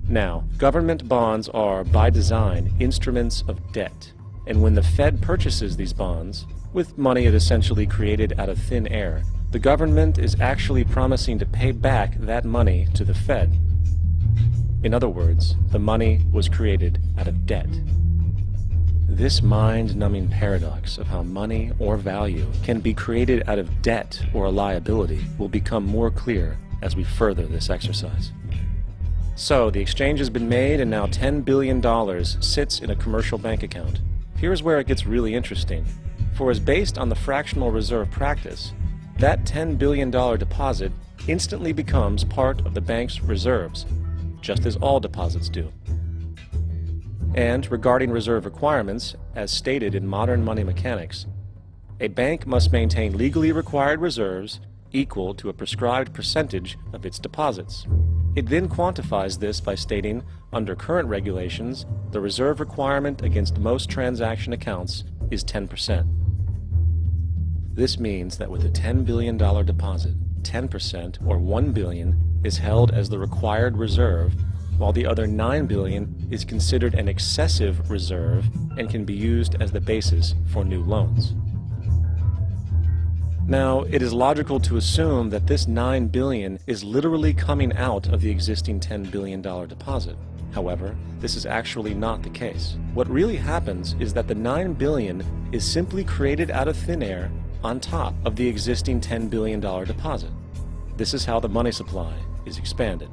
Now, government bonds are, by design, instruments of debt. And when the Fed purchases these bonds, with money it essentially created out of thin air, the government is actually promising to pay back that money to the Fed. In other words, the money was created out of debt. This mind-numbing paradox of how money or value can be created out of debt or a liability will become more clear as we further this exercise. So, the exchange has been made and now $10 billion sits in a commercial bank account. Here's where it gets really interesting. For as based on the fractional reserve practice, that $10 billion deposit instantly becomes part of the bank's reserves, just as all deposits do. And regarding reserve requirements, as stated in modern money mechanics, a bank must maintain legally required reserves equal to a prescribed percentage of its deposits. It then quantifies this by stating, under current regulations, the reserve requirement against most transaction accounts is 10%. This means that with a $10 billion deposit, 10% or $1 billion is held as the required reserve, while the other $9 billion is considered an excessive reserve and can be used as the basis for new loans. Now, it is logical to assume that this $9 billion is literally coming out of the existing $10 billion deposit. However, this is actually not the case. What really happens is that the $9 billion is simply created out of thin air on top of the existing $10 billion deposit. This is how the money supply is expanded.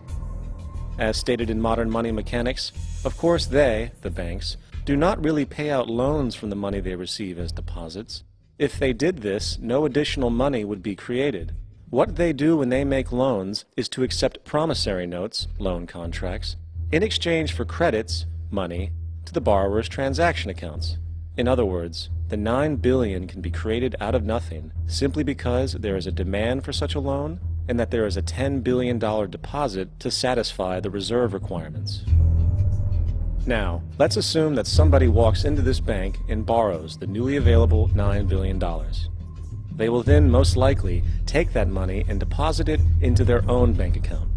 As stated in modern money mechanics, of course they, the banks, do not really pay out loans from the money they receive as deposits. If they did this, no additional money would be created. What they do when they make loans is to accept promissory notes, loan contracts, in exchange for credits, money, to the borrower's transaction accounts. In other words, the $9 billion can be created out of nothing simply because there is a demand for such a loan and that there is a $10 billion deposit to satisfy the reserve requirements. Now, let's assume that somebody walks into this bank and borrows the newly available $9 billion. They will then most likely take that money and deposit it into their own bank account.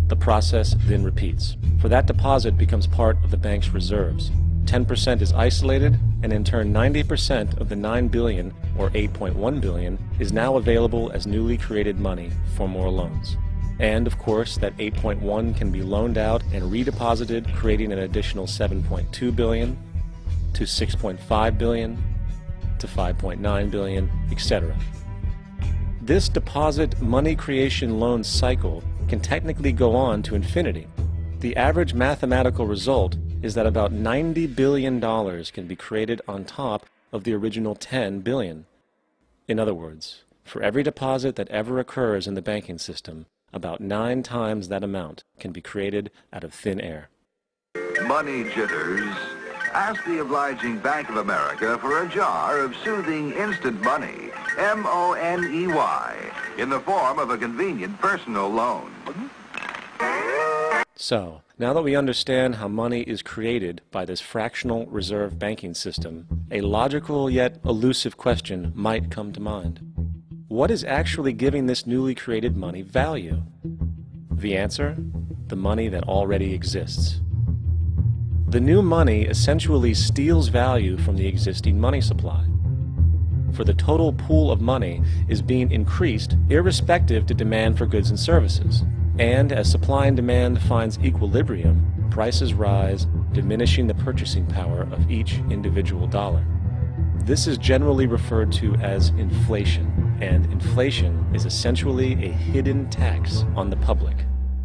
The process then repeats, for that deposit becomes part of the bank's reserves. 10% is isolated, and in turn 90% of the $9 billion, or $8.1 billion, is now available as newly created money for more loans. And, of course, that 8.1 can be loaned out and redeposited, creating an additional 7.2 billion, to 6.5 billion, to 5.9 billion, etc. This deposit money creation loan cycle can technically go on to infinity. The average mathematical result is that about $90 billion can be created on top of the original $10 billion. In other words, for every deposit that ever occurs in the banking system, about 9 times that amount can be created out of thin air. Money jitters. Ask the obliging Bank of America for a jar of soothing instant money, M-O-N-E-Y, in the form of a convenient personal loan. So, now that we understand how money is created by this fractional reserve banking system, a logical yet elusive question might come to mind. What is actually giving this newly created money value? The answer? The money that already exists. The new money essentially steals value from the existing money supply. For the total pool of money is being increased irrespective to demand for goods and services. And as supply and demand finds equilibrium, prices rise, diminishing the purchasing power of each individual dollar. This is generally referred to as inflation, and inflation is essentially a hidden tax on the public.